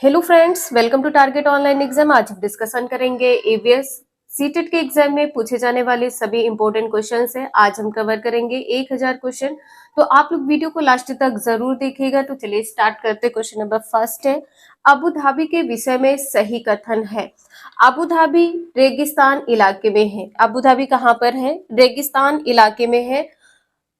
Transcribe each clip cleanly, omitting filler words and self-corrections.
Hello friends, welcome to target online exam. आज हम discussion करेंगे एबीएस सीटेट के एग्जाम में पूछे जाने वाले सभी इंपॉर्टेंट क्वेश्चंस हैं। आज हम कवर करेंगे 1000 क्वेश्चन, तो आप लोग वीडियो को लास्ट तक जरूर देखिएगा। तो चलिए स्टार्ट करते। क्वेश्चन नंबर फर्स्ट है, अबू धाबी के विषय में सही कथन है। अबू धाबी रेगिस्तान इलाके में है। अबू धाबी कहाँ पर है? रेगिस्तान इलाके में है।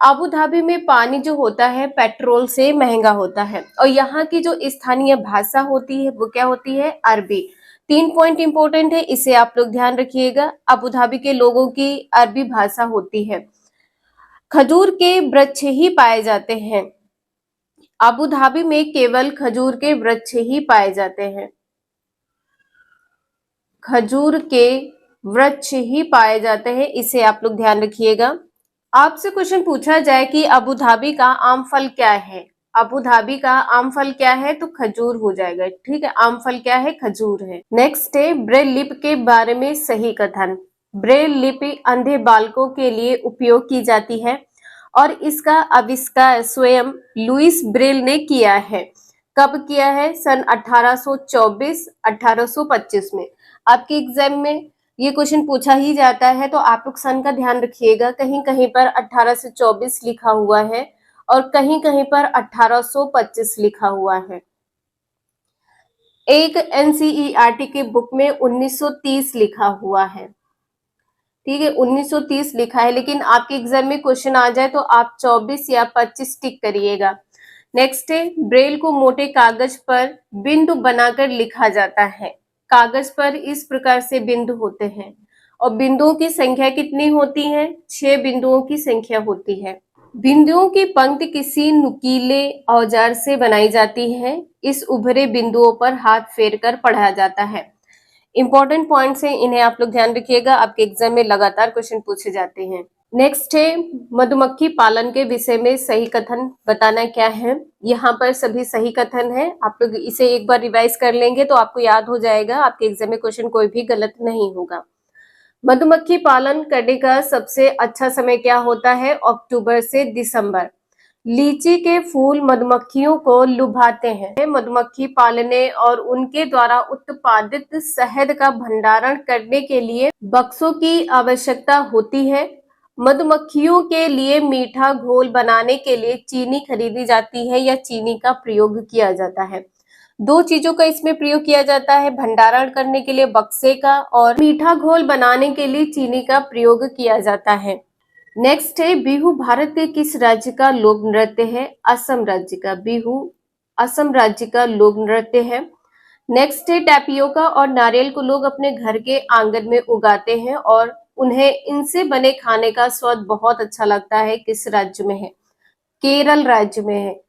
अबू धाबी में पानी जो होता है पेट्रोल से महंगा होता है, और यहाँ की जो स्थानीय भाषा होती है वो क्या होती है? अरबी। 3 पॉइंट इंपॉर्टेंट है, इसे आप लोग ध्यान रखिएगा। अबू धाबी के लोगों की अरबी भाषा होती है। खजूर के वृक्ष ही पाए जाते हैं। अबू धाबी में केवल खजूर के वृक्ष ही पाए जाते हैं। खजूर के वृक्ष ही पाए जाते हैं, इसे आप लोग ध्यान रखिएगा। आपसे क्वेश्चन पूछा जाए कि अबू धाबी का आम फल क्या है? अबू धाबी का आम फल क्या है? तो खजूर हो जाएगा। ठीक है, आम फल क्या है? खजूर है। नेक्स्ट है, ब्रेल लिपि के बारे में सही कथन। ब्रेल लिपि अंधे बालकों के लिए उपयोग की जाती है और इसका आविष्कार स्वयं लुइस ब्रेल ने किया है। कब किया है? सन 1824-1825 में। आपके एग्जाम में ये क्वेश्चन पूछा ही जाता है, तो आप लोग सन का ध्यान रखिएगा। कहीं कहीं पर 1824 लिखा हुआ है और कहीं कहीं पर 1825 लिखा हुआ है। एक एनसीईआरटी के बुक में 1930 लिखा हुआ है। ठीक है, 1930 लिखा है, लेकिन आपके एग्जाम में क्वेश्चन आ जाए तो आप 24 या 25 टिक करिएगा। नेक्स्ट है, ब्रेल को मोटे कागज पर बिंदु बनाकर लिखा जाता है। कागज पर इस प्रकार से बिंदु होते हैं और बिंदुओं की संख्या कितनी होती है? 6 बिंदुओं की संख्या होती है। बिंदुओं की पंक्ति किसी नुकीले औजार से बनाई जाती है। इस उभरे बिंदुओं पर हाथ फेर कर पढ़ा जाता है। इंपॉर्टेंट पॉइंट्स हैं, इन्हें आप लोग ध्यान रखिएगा। आपके एग्जाम में लगातार क्वेश्चन पूछे जाते हैं। नेक्स्ट है, मधुमक्खी पालन के विषय में सही कथन बताना क्या है। यहाँ पर सभी सही कथन है। आप लोग इसे एक बार रिवाइज कर लेंगे तो आपको याद हो जाएगा। आपके एग्जाम में क्वेश्चन कोई भी गलत नहीं होगा। मधुमक्खी पालन करने का सबसे अच्छा समय क्या होता है? अक्टूबर से दिसंबर। लीची के फूल मधुमक्खियों को लुभाते हैं। मधुमक्खी पालने और उनके द्वारा उत्पादित शहद का भंडारण करने के लिए बक्सों की आवश्यकता होती है। मधुमक्खियों के लिए मीठा घोल बनाने के लिए चीनी खरीदी जाती है या चीनी का प्रयोग किया जाता है। 2 चीजों का इसमें प्रयोग किया जाता है, भंडारण करने के लिए बक्से का और मीठा घोल बनाने के लिए चीनी का प्रयोग किया जाता है। नेक्स्ट है, बिहू भारत के किस राज्य का लोक नृत्य है? असम राज्य का। बिहू असम राज्य का लोक नृत्य है। नेक्स्ट है, टैपियोका और नारियल को लोग अपने घर के आंगन में उगाते हैं और उन्हें इनसे बने खाने का स्वाद बहुत अच्छा लगता है। किस राज्य में है? केरल राज्य में है।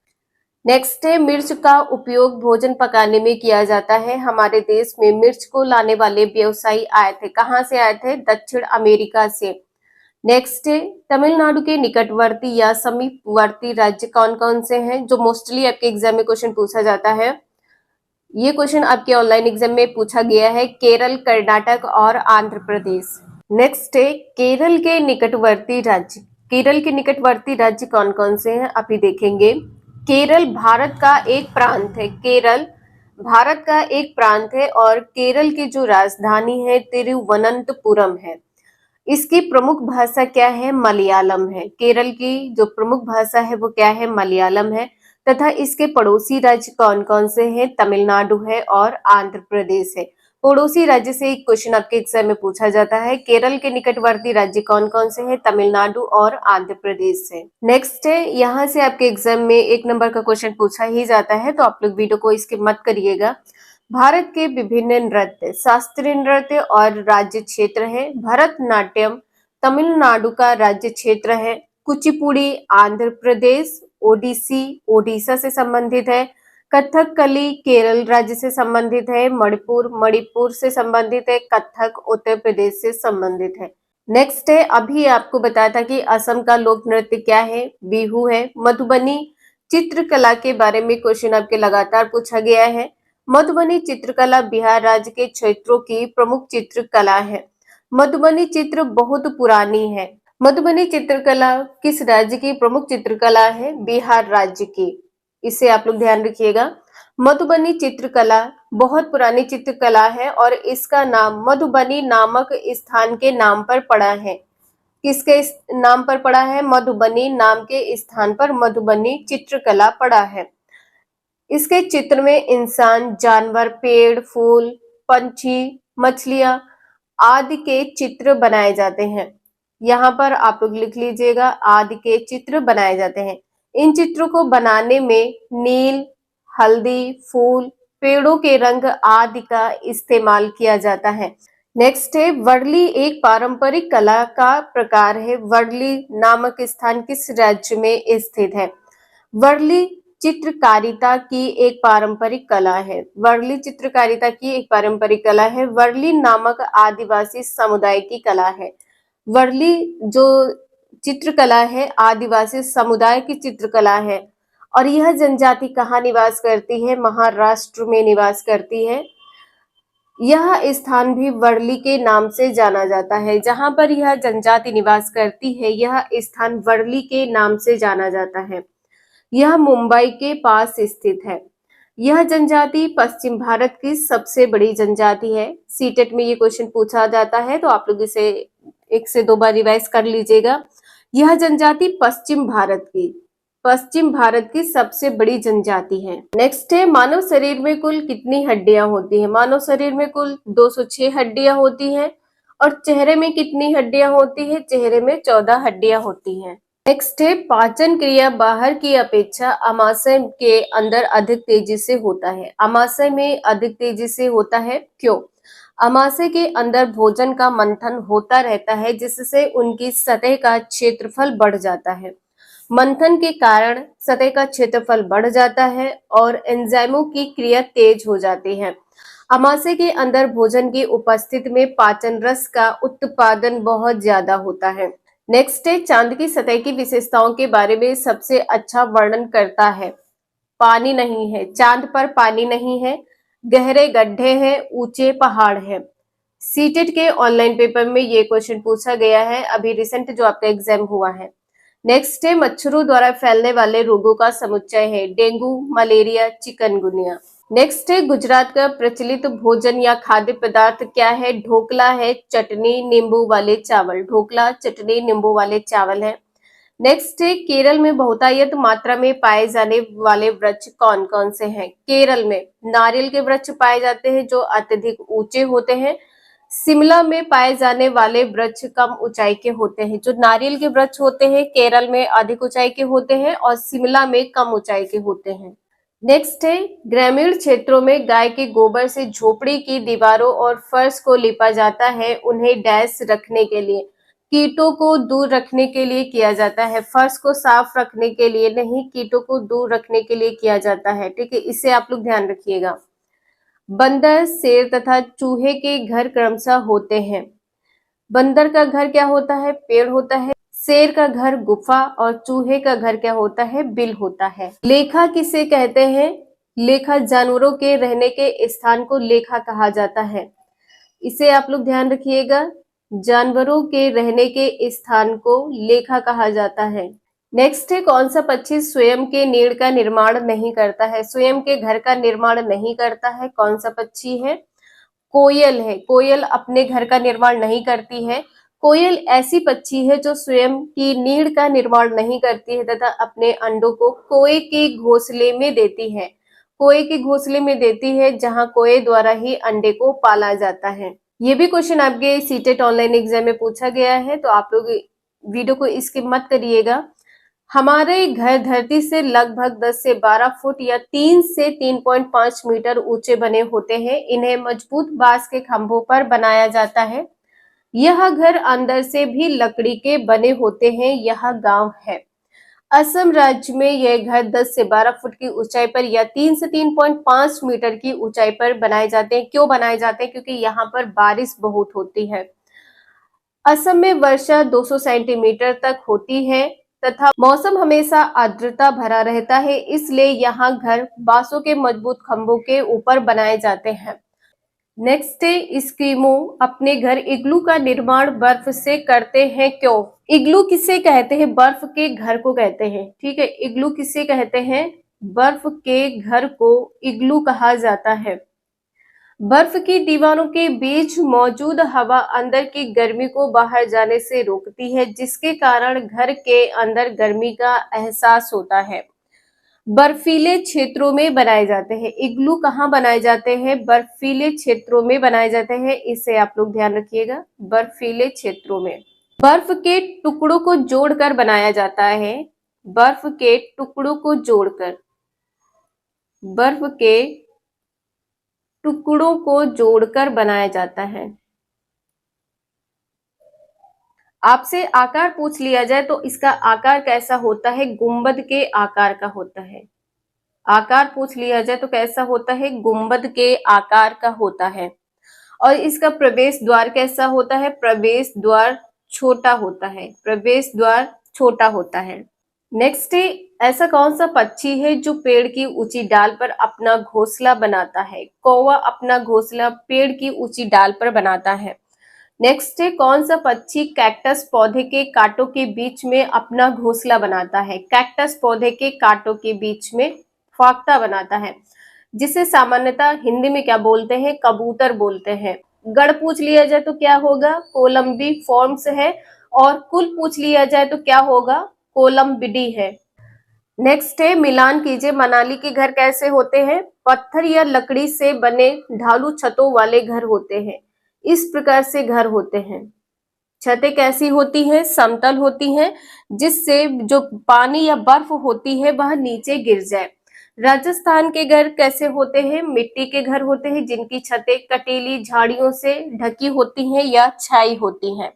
नेक्स्ट है, मिर्च का उपयोग भोजन पकाने में किया जाता है। हमारे देश में मिर्च को लाने वाले व्यवसायी आए थे। कहाँ से आए थे? दक्षिण अमेरिका से। नेक्स्ट है, तमिलनाडु के निकटवर्ती या समीपवर्ती राज्य कौन कौन से हैं? जो मोस्टली आपके एग्जाम में क्वेश्चन पूछा जाता है। ये क्वेश्चन आपके ऑनलाइन एग्जाम में पूछा गया है। केरल, कर्नाटक और आंध्र प्रदेश। नेक्स्ट है, केरल के निकटवर्ती राज्य। केरल के निकटवर्ती राज्य कौन कौन से हैं? अभी देखेंगे। केरल भारत का एक प्रांत है। केरल भारत का एक प्रांत है और केरल की जो राजधानी है तिरुवनंतपुरम है। इसकी प्रमुख भाषा क्या है? मलयालम है। केरल की जो प्रमुख भाषा है वो क्या है? मलयालम है। तथा इसके पड़ोसी राज्य कौन कौन से हैं? तमिलनाडु है और आंध्र प्रदेश है। पड़ोसी राज्य से एक क्वेश्चन आपके एग्जाम में पूछा जाता है। केरल के निकटवर्ती राज्य कौन कौन से हैं? तमिलनाडु और आंध्र प्रदेश से। नेक्स्ट है, यहाँ से आपके एग्जाम में 1 नंबर का क्वेश्चन पूछा ही जाता है, तो आप लोग वीडियो को स्किप मत करिएगा। भारत के विभिन्न नृत्य, शास्त्रीय नृत्य और राज्य क्षेत्र है। भरतनाट्यम तमिलनाडु का राज्य क्षेत्र है। कुचिपुड़ी आंध्र प्रदेश, ओडिसी ओडिशा से संबंधित है। कथकली केरल राज्य से संबंधित है। मणिपुर मणिपुर से संबंधित है। कथक उत्तर प्रदेश से संबंधित है। नेक्स्ट है, अभी आपको बताया था कि असम का लोक नृत्य क्या है? बिहू है। मधुबनी चित्रकला के बारे में क्वेश्चन आपके लगातार पूछा गया है। मधुबनी चित्रकला बिहार राज्य के क्षेत्रों की प्रमुख चित्रकला है। मधुबनी चित्र बहुत पुरानी है। मधुबनी चित्रकला किस राज्य की प्रमुख चित्रकला है? बिहार राज्य की। इसे आप लोग ध्यान रखिएगा। मधुबनी चित्रकला बहुत पुरानी चित्रकला है और इसका नाम मधुबनी नामक स्थान के नाम पर पड़ा है। किसके नाम पर पड़ा है? मधुबनी नाम के स्थान पर मधुबनी चित्रकला पड़ा है। इसके चित्र में इंसान, जानवर, पेड़, फूल, पंछी, मछलियां आदि के चित्र बनाए जाते हैं। यहाँ पर आप लोग लिख लीजिएगा, आदि के चित्र बनाए जाते हैं। इन चित्रों को बनाने में नील, हल्दी, फूल, पेड़ों के रंग आदि का इस्तेमाल किया जाता है। नेक्स्ट है वर्ली। एक पारंपरिक कला का प्रकार है। वर्ली नामक स्थान किस राज्य में स्थित है? वर्ली चित्रकारिता की एक पारंपरिक कला है। वर्ली चित्रकारिता की एक पारंपरिक कला है। वर्ली नामक आदिवासी समुदाय की कला है। वर्ली जो चित्रकला है आदिवासी समुदाय की चित्रकला है और यह जनजाति कहाँ निवास करती है? महाराष्ट्र में निवास करती है। यह स्थान भी वर्ली के नाम से जाना जाता है। जहां पर यह जनजाति निवास करती है यह स्थान वर्ली के नाम से जाना जाता है। यह मुंबई के पास स्थित है। यह जनजाति पश्चिम भारत की सबसे बड़ी जनजाति है। सीटेट में ये क्वेश्चन पूछा जाता है तो आप लोग इसे 1 से 2 बार रिवाइज कर लीजिएगा। यह जनजाति पश्चिम भारत की सबसे बड़ी जनजाति है। नेक्स्ट है मानव शरीर में कुल कितनी हड्डियां होती हैं? मानव शरीर में कुल 206 हड्डियां होती हैं और चेहरे में कितनी हड्डियां होती है? चेहरे में 14 हड्डियां होती हैं। नेक्स्ट है पाचन क्रिया बाहर की अपेक्षा आमाशय के अंदर अधिक तेजी से होता है। आमाशय में अधिक तेजी से होता है, क्यों? आमाशय के अंदर भोजन का मंथन होता रहता है जिससे उनकी सतह का क्षेत्रफल बढ़ जाता है। मंथन के कारण सतह का क्षेत्रफल बढ़ जाता है और एंजाइमों की क्रिया तेज हो जाती है। आमाशय के अंदर भोजन की उपस्थिति में पाचन रस का उत्पादन बहुत ज्यादा होता है। नेक्स्ट है चांद की सतह की विशेषताओं के बारे में सबसे अच्छा वर्णन करता है। पानी नहीं है, चांद पर पानी नहीं है, गहरे गड्ढे हैं, ऊंचे पहाड़ हैं। सीटेट के ऑनलाइन पेपर में ये क्वेश्चन पूछा गया है, अभी रिसेंट जो आपका एग्जाम हुआ है। नेक्स्ट है मच्छरों द्वारा फैलने वाले रोगों का समुच्चय है। Dengue, malaria, chikungunya. नेक्स्ट है गुजरात का प्रचलित भोजन या खाद्य पदार्थ क्या है? ढोकला है, चटनी नींबू वाले चावल। ढोकला, चटनी नींबू वाले चावल है। नेक्स्ट है केरल में बहुतायत मात्रा में पाए जाने वाले वृक्ष कौन कौन से हैं? केरल में नारियल के वृक्ष पाए जाते हैं जो अत्यधिक ऊंचे होते हैं। शिमला में पाए जाने वाले वृक्ष कम ऊंचाई के होते हैं। जो नारियल के वृक्ष होते हैं केरल में अधिक ऊंचाई के होते हैं और शिमला में कम ऊंचाई के होते हैं। नेक्स्ट है ग्रामीण क्षेत्रों में गाय के गोबर से झोपड़ी की दीवारों और फर्श को लिपा जाता है। उन्हें डैश रखने के लिए, कीटों को दूर रखने के लिए किया जाता है। फर्श को साफ रखने के लिए नहीं, कीटों को दूर रखने के लिए किया जाता है। ठीक है, इसे आप लोग ध्यान रखिएगा। बंदर, शेर तथा चूहे के घर क्रमशः होते हैं। बंदर का घर क्या होता है? पेड़ होता है। शेर का घर गुफा और चूहे का घर क्या होता है? बिल होता है। लेखा किसे कहते हैं? लेखा जानवरों के रहने के स्थान को लेखा कहा जाता है। इसे आप लोग ध्यान रखिएगा, जानवरों के रहने के स्थान को लेखा कहा जाता है। नेक्स्ट है कौन सा पक्षी स्वयं के नीड़ का निर्माण नहीं करता है? स्वयं के घर का निर्माण नहीं करता है। कौन सा पक्षी है? कोयल है। कोयल अपने घर का निर्माण नहीं करती है। कोयल ऐसी पक्षी है जो स्वयं की नीड़ का निर्माण नहीं करती है तथा अपने अंडों को कोए के घोंसले में देती है। कोए के घोंसले में देती है जहां कोए द्वारा ही अंडे को पाला जाता है। ये भी क्वेश्चन आपके सीटेट ऑनलाइन एग्जाम में पूछा गया है तो आप लोग वीडियो को स्किप मत करिएगा। हमारे घर धरती से लगभग 10 से 12 फुट या 3 से 3.5 मीटर ऊंचे बने होते हैं। इन्हें मजबूत बांस के खंभों पर बनाया जाता है। यह घर अंदर से भी लकड़ी के बने होते हैं। यह गांव है। असम राज्य में यह घर 10 से 12 फुट की ऊंचाई पर या 3 से 3.5 मीटर की ऊंचाई पर बनाए जाते हैं। क्यों बनाए जाते हैं? क्योंकि यहाँ पर बारिश बहुत होती है। असम में वर्षा 200 सेंटीमीटर तक होती है तथा मौसम हमेशा आर्द्रता भरा रहता है, इसलिए यहाँ घर बांसों के मजबूत खंभों के ऊपर बनाए जाते हैं। नेक्स्ट है इस्किमो अपने घर इग्लू का निर्माण बर्फ से करते हैं। क्यों? इग्लू किसे कहते हैं? बर्फ के घर को कहते हैं। ठीक है, इग्लू किसे कहते हैं? बर्फ के घर को इग्लू कहा जाता है। बर्फ की दीवारों के बीच मौजूद हवा अंदर की गर्मी को बाहर जाने से रोकती है, जिसके कारण घर के अंदर गर्मी का एहसास होता है। बर्फीले क्षेत्रों में बनाए जाते हैं। इग्लू कहाँ बनाए जाते हैं? बर्फीले क्षेत्रों में बनाए जाते हैं। इसे आप लोग ध्यान रखिएगा, बर्फीले क्षेत्रों में। बर्फ के टुकड़ों को जोड़कर बनाया जाता है। बर्फ के टुकड़ों को जोड़कर, बर्फ के टुकड़ों को जोड़कर बनाया जाता है। आपसे आकार पूछ लिया जाए तो इसका आकार कैसा होता है? गुंबद के आकार का होता है। आकार पूछ लिया जाए तो कैसा होता है? गुंबद के आकार का होता है। और इसका प्रवेश द्वार कैसा होता है? प्रवेश द्वार छोटा होता है। प्रवेश द्वार छोटा होता है। नेक्स्ट है, ऐसा कौन सा पक्षी है जो पेड़ की ऊंची डाल पर अपना घोंसला बनाता है? कौवा अपना घोंसला पेड़ की ऊंची डाल पर बनाता है। नेक्स्ट है, कौन सा पक्षी कैक्टस पौधे के कांटों के बीच में अपना घोंसला बनाता है? कैक्टस पौधे के कांटों के बीच में फाख्ता बनाता है, जिसे सामान्यतः हिंदी में क्या बोलते हैं? कबूतर बोलते हैं। गण पूछ लिया जाए तो क्या होगा? कोलंबी फॉर्म्स है। और कुल पूछ लिया जाए तो क्या होगा? कोलंबिडी है। नेक्स्ट है, मिलान कीजिए, मनाली के घर कैसे होते हैं? पत्थर या लकड़ी से बने ढालू छतों वाले घर होते हैं। इस प्रकार से घर होते हैं। छतें कैसी होती हैं? समतल होती हैं, जिससे जो पानी या बर्फ होती है वह नीचे गिर जाए। राजस्थान के घर कैसे होते हैं? मिट्टी के घर होते हैं, जिनकी छतें कटीली झाड़ियों से ढकी होती हैं या छाई होती हैं।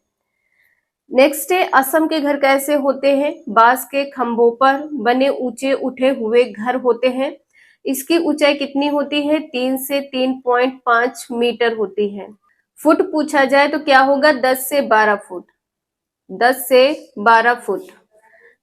नेक्स्ट है, असम के घर कैसे होते हैं? बांस के खंभों पर बने ऊंचे उठे हुए घर होते हैं। इसकी ऊंचाई कितनी होती है? 3 से 3.5 मीटर होती है। फुट पूछा जाए तो क्या होगा? 10 से 12 फुट। 10 से 12 फुट।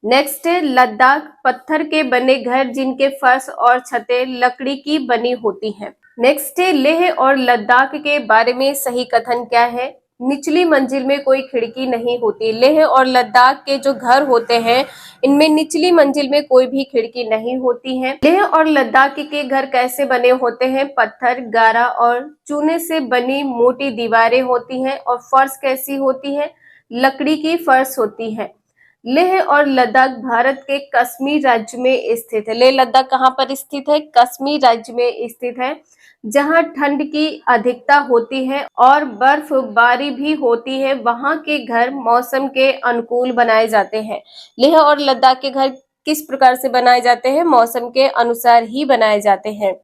नेक्स्ट है, लद्दाख पत्थर के बने घर जिनके फर्श और छतें लकड़ी की बनी होती हैं। नेक्स्ट है, लेह और लद्दाख के बारे में सही कथन क्या है? निचली मंजिल में कोई खिड़की नहीं होती। लेह और लद्दाख के जो घर होते हैं इनमें निचली मंजिल में कोई भी खिड़की नहीं होती है। लेह और लद्दाख के घर कैसे बने होते हैं? पत्थर, गारा और चूने से बनी मोटी दीवारें होती हैं। और फर्श कैसी होती है? लकड़ी की फर्श होती है। लेह और लद्दाख भारत के कश्मीर राज्य में स्थित है। लेह लद्दाख कहाँ पर स्थित है? कश्मीर राज्य में स्थित है, जहाँ ठंड की अधिकता होती है और बर्फबारी भी होती है। वहां के घर मौसम के अनुकूल बनाए जाते हैं। लेह और लद्दाख के घर किस प्रकार से बनाए जाते हैं? मौसम के अनुसार ही बनाए जाते हैं।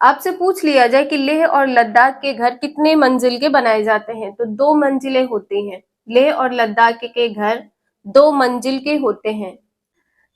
आपसे पूछ लिया जाए कि लेह और लद्दाख के घर कितने मंजिल के बनाए जाते हैं, तो 2 मंजिलें होती हैं। लेह और लद्दाख के घर 2 मंजिल के होते हैं।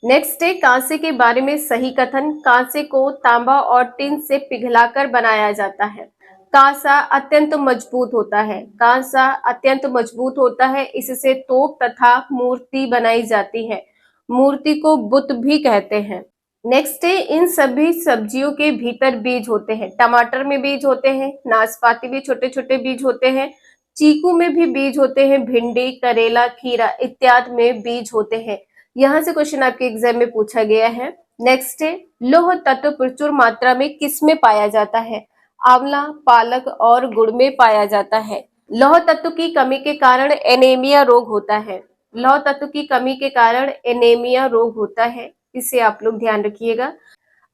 नेक्स्ट है, कांसे के बारे में सही कथन। कांसे को तांबा और टिन से पिघलाकर बनाया जाता है। कांसा अत्यंत मजबूत होता है। कांसा अत्यंत मजबूत होता है, इससे तोप तथा मूर्ति बनाई जाती है। मूर्ति को बुत भी कहते हैं। नेक्स्ट है, इन सभी सब्जियों के भीतर बीज होते हैं। टमाटर में बीज होते हैं, नाशपाती में छोटे छोटे बीज होते हैं, चीकू में भी बीज होते हैं, भिंडी, करेला, खीरा इत्यादि में बीज होते हैं। यहाँ से क्वेश्चन आपके एग्जाम में पूछा गया है। नेक्स्ट है, लौह तत्व प्रचुर मात्रा में किस में पाया जाता है? आंवला, पालक और गुड़ में पाया जाता है। लौह तत्व की कमी के कारण एनीमिया रोग होता है। लौह तत्व की कमी के कारण एनीमिया रोग होता है, इसे आप लोग ध्यान रखिएगा।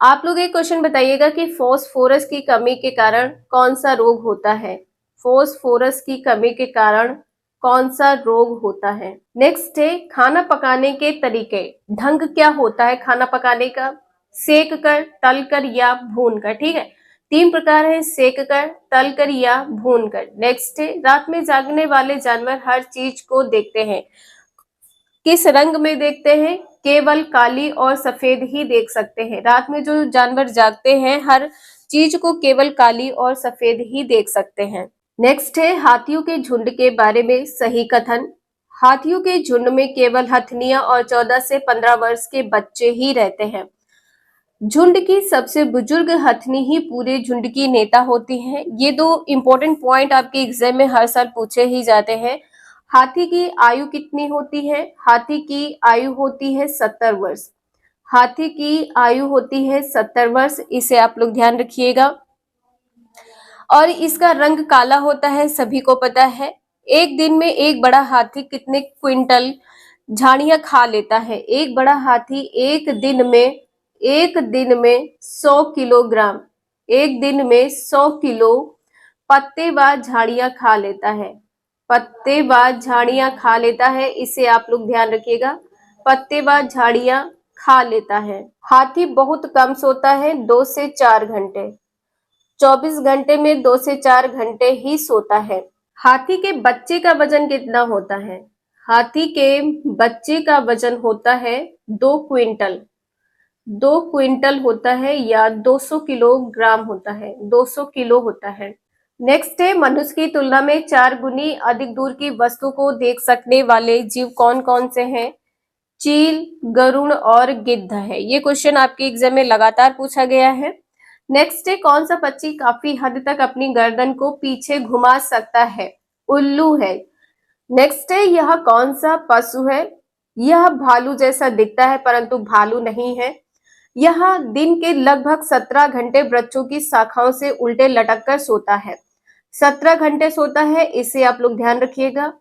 आप लोग एक क्वेश्चन बताइएगा कि फास्फोरस की कमी के कारण कौन सा रोग होता है? फास्फोरस की कमी के कारण कौन सा रोग होता है? नेक्स्ट है, खाना पकाने के तरीके, ढंग क्या होता है खाना पकाने का? सेक कर, तल कर या भून कर। ठीक है, 3 प्रकार है, सेक कर, तल कर या भून कर। नेक्स्ट है, रात में जागने वाले जानवर हर चीज को देखते हैं। किस रंग में देखते हैं? केवल काली और सफेद ही देख सकते हैं। रात में जो जानवर जागते हैं हर चीज को केवल काली और सफेद ही देख सकते हैं। नेक्स्ट है, हाथियों के झुंड के बारे में सही कथन। हाथियों के झुंड में केवल हथनियां और 14 से 15 वर्ष के बच्चे ही रहते हैं। झुंड की सबसे बुजुर्ग हथनी ही पूरे झुंड की नेता होती है। ये 2 इंपॉर्टेंट पॉइंट आपके एग्जाम में हर साल पूछे ही जाते हैं। हाथी की आयु कितनी होती है? हाथी की आयु होती है 70 वर्ष। हाथी की आयु होती है 70 वर्ष, इसे आप लोग ध्यान रखिएगा। और इसका रंग काला होता है, सभी को पता है। एक दिन में एक बड़ा हाथी कितने क्विंटल झाड़ियां खा लेता है? एक बड़ा हाथी एक दिन में 100 किलोग्राम, एक दिन में 100 किलो पत्तेबाज झाड़ियां खा लेता है। पत्तेबाज झाड़ियां खा लेता है, इसे आप लोग ध्यान रखिएगा। पत्तेबाज झाड़ियां खा लेता है। हाथी बहुत कम सोता है, 2 से 4 घंटे। 24 घंटे में 2 से 4 घंटे ही सोता है। हाथी के बच्चे का वजन कितना होता है? हाथी के बच्चे का वजन होता है 2 क्विंटल। 2 क्विंटल होता है या 200 किलोग्राम होता है, 200 किलो होता है। नेक्स्ट है, मनुष्य की तुलना में 4 गुनी अधिक दूर की वस्तु को देख सकने वाले जीव कौन कौन से हैं? चील, गरुड़ और गिद्ध है। ये क्वेश्चन आपके एग्जाम में लगातार पूछा गया है। नेक्स्ट है, कौन सा पक्षी काफी हद तक अपनी गर्दन को पीछे घुमा सकता है? उल्लू है। नेक्स्ट है, यह कौन सा पशु है? यह भालू जैसा दिखता है परंतु भालू नहीं है। यह दिन के लगभग 17 घंटे वृक्षों की शाखाओं से उल्टे लटक कर सोता है। 17 घंटे सोता है, इसे आप लोग ध्यान रखिएगा।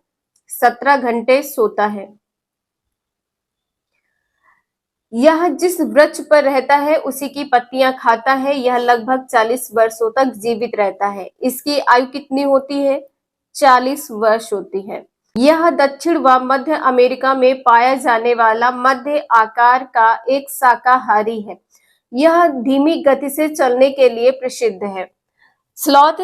17 घंटे सोता है। यह जिस वृक्ष पर रहता है उसी की पत्तियां खाता है। यह लगभग 40 वर्षों तक जीवित रहता है। इसकी आयु कितनी होती है? 40 वर्ष होती है। यह दक्षिण व मध्य अमेरिका में पाया जाने वाला मध्य आकार का एक शाकाहारी है। यह धीमी गति से चलने के लिए प्रसिद्ध है। स्लॉथ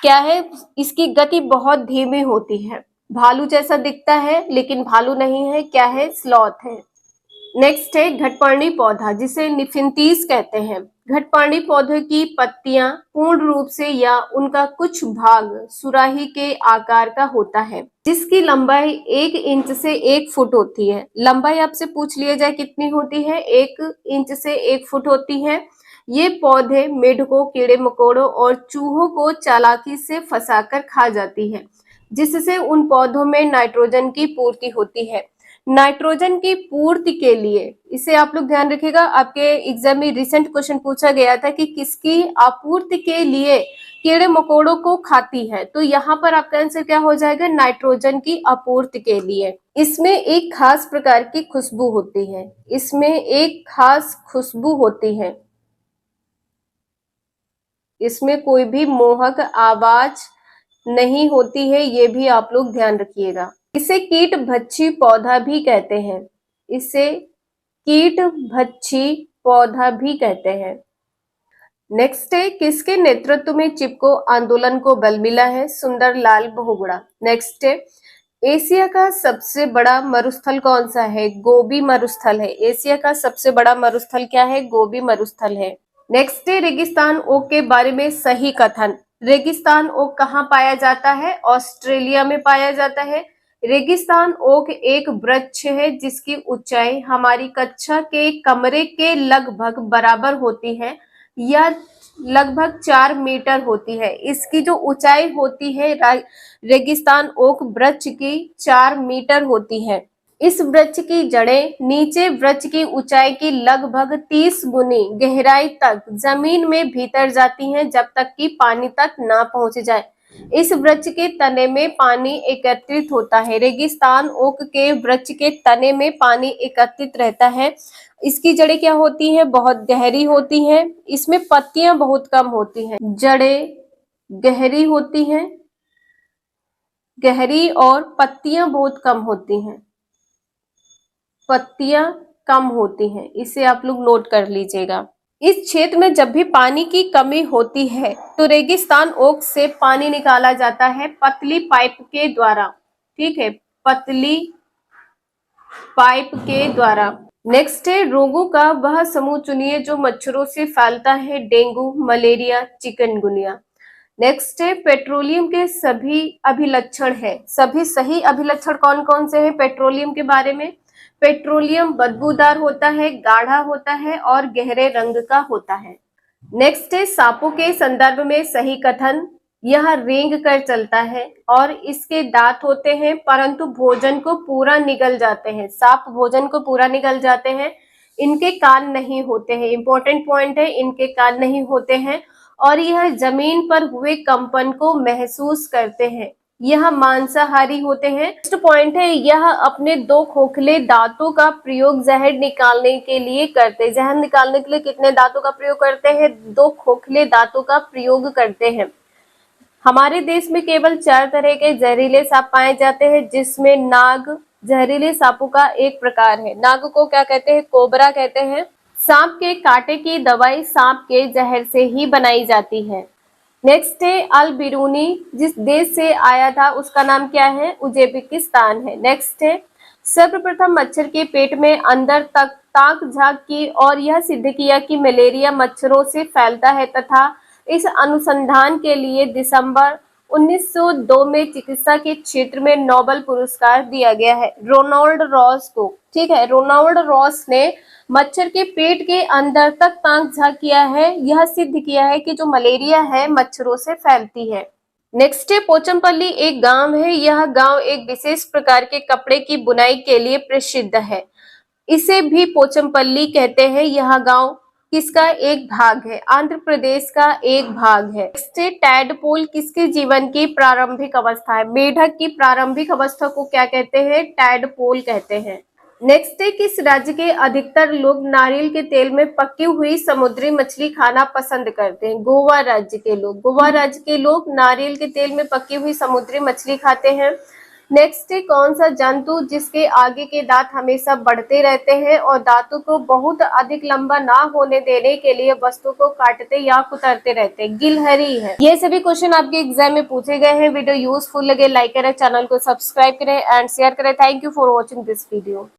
क्या है? इसकी गति बहुत धीमी होती है। भालू जैसा दिखता है लेकिन भालू नहीं है, क्या है? स्लॉथ है। नेक्स्ट है, घटपर्णी पौधा जिसे निफिंथीस कहते हैं। घटपर्णी पौधे की पत्तियां पूर्ण रूप से या उनका कुछ भाग सुराही के आकार का होता है, जिसकी लंबाई 1 इंच से 1 फुट होती है। लंबाई आपसे पूछ लिया जाए कितनी होती है? 1 इंच से 1 फुट होती है। ये पौधे मेढकों, कीड़े मकोड़ों और चूहों को चालाकी से फंसाकर खा जाती है, जिससे उन पौधों में नाइट्रोजन की पूर्ति होती है। नाइट्रोजन की पूर्ति के लिए, इसे आप लोग ध्यान रखिएगा, आपके एग्जाम में रिसेंट क्वेश्चन पूछा गया था कि किसकी आपूर्ति के लिए कीड़े मकोड़ों को खाती है, तो यहाँ पर आपका आंसर क्या हो जाएगा? नाइट्रोजन की आपूर्ति के लिए। इसमें एक खास प्रकार की खुशबू होती है। इसमें एक खास खुशबू होती है। इसमें कोई भी मोहक आवाज नहीं होती है, ये भी आप लोग ध्यान रखिएगा। इसे कीट भक्षी पौधा भी कहते हैं। इसे कीट भक्षी पौधा भी कहते हैं। नेक्स्ट है, किसके नेतृत्व में चिपको आंदोलन को बल मिला है? सुंदरलाल बहुगुणा। नेक्स्ट है, एशिया का सबसे बड़ा मरुस्थल कौन सा है? गोबी मरुस्थल है। एशिया का सबसे बड़ा मरुस्थल क्या है? गोबी मरुस्थल है। नेक्स्ट है, रेगिस्तान ओक के बारे में सही कथन। रेगिस्तान ओक कहाँ पाया जाता है? ऑस्ट्रेलिया में पाया जाता है। रेगिस्तान ओक एक वृक्ष है जिसकी ऊंचाई हमारी कक्षा के कमरे के लगभग बराबर होती है या लगभग 4 मीटर होती है। इसकी जो ऊंचाई होती है रेगिस्तान ओक वृक्ष की 4 मीटर होती है। इस वृक्ष की जड़ें नीचे वृक्ष की ऊंचाई की लगभग 30 गुनी गहराई तक जमीन में भीतर जाती हैं जब तक कि पानी तक ना पहुंच जाए। इस वृक्ष के तने में पानी एकत्रित होता है। रेगिस्तान ओक के वृक्ष के तने में पानी एकत्रित रहता है। इसकी जड़ें क्या होती हैं? बहुत गहरी होती हैं। इसमें पत्तियां बहुत कम होती हैं। जड़ें गहरी होती हैं, गहरी, और पत्तियां बहुत कम होती हैं। पत्तियां कम होती हैं, इसे आप लोग नोट कर लीजिएगा। इस क्षेत्र में जब भी पानी की कमी होती है तो रेगिस्तान ओक से पानी निकाला जाता है पतली पाइप के द्वारा। ठीक है, पतली पाइप के द्वारा। नेक्स्ट है, रोगों का वह समूह चुनिए जो मच्छरों से फैलता है। Dengue, malaria, chikungunya. नेक्स्ट है, पेट्रोलियम के सभी अभिलक्षण है। सभी सही अभिलक्षण कौन कौन से हैं पेट्रोलियम के बारे में? पेट्रोलियम बदबूदार होता है, गाढ़ा होता है और गहरे रंग का होता है। नेक्स्ट है, सांपों के संदर्भ में सही कथन। यह रेंग कर चलता है और इसके दांत होते हैं परंतु भोजन को पूरा निगल जाते हैं। सांप भोजन को पूरा निगल जाते हैं। इनके कान नहीं होते हैं। इंपॉर्टेंट पॉइंट है, इनके कान नहीं होते हैं और यह जमीन पर हुए कंपन को महसूस करते हैं। यह मांसाहारी होते हैं। नेक्स्ट पॉइंट है, यह अपने 2 खोखले दांतों का प्रयोग जहर निकालने के लिए करते हैं। जहर निकालने के लिए कितने दांतों का प्रयोग करते हैं? 2 खोखले दांतों का प्रयोग करते हैं। हमारे देश में केवल 4 तरह के जहरीले सांप पाए जाते हैं, जिसमें नाग जहरीले सांपों का एक प्रकार है। नाग को क्या कहते हैं? कोबरा कहते हैं। सांप के कांटे की दवाई सांप के जहर से ही बनाई जाती है। नेक्स्ट है अल बिरूनी, जिस देश से आया था उसका नाम क्या है? उज्बेकिस्तान है। नेक्स्ट है, सर्वप्रथम मच्छर के पेट में अंदर तक ताक झांक की और यह सिद्ध किया कि मलेरिया मच्छरों से फैलता है तथा इस अनुसंधान के लिए दिसंबर 1902 में चिकित्सा के क्षेत्र में नोबेल पुरस्कार दिया गया है रोनाल्ड रॉस को। ठीक है, रोनाल्ड रॉस ने मच्छर के पेट के अंदर तक ताक झांक किया है, यह सिद्ध किया है कि जो मलेरिया है मच्छरों से फैलती है। नेक्स्ट है पोचमपल्ली एक गांव है। यह गांव एक विशेष प्रकार के कपड़े की बुनाई के लिए प्रसिद्ध है, इसे भी पोचमपल्ली कहते हैं। यह गांव किसका एक भाग है? आंध्र प्रदेश का एक भाग है। नेक्स्ट है टैडपोल किसके जीवन की प्रारंभिक अवस्था है? मेढक की प्रारंभिक अवस्था को क्या कहते हैं? टैडपोल कहते हैं। नेक्स्ट है किस राज्य के अधिकतर लोग नारियल के तेल में पकी हुई समुद्री मछली खाना पसंद करते हैं? गोवा राज्य के लोग। गोवा राज्य के लोग नारियल के तेल में पकी हुई समुद्री मछली खाते हैं। नेक्स्ट है कौन सा जंतु जिसके आगे के दांत हमेशा बढ़ते रहते हैं और दांतों को बहुत अधिक लंबा ना होने देने के लिए वस्तु को काटते या कुतरते रहते हैं? गिलहरी है। ये सभी क्वेश्चन आपके एग्जाम में पूछे गए हैं। वीडियो यूजफुल लगे लाइक करें, चैनल को सब्सक्राइब करें एंड शेयर करें। Thank you for watching this video.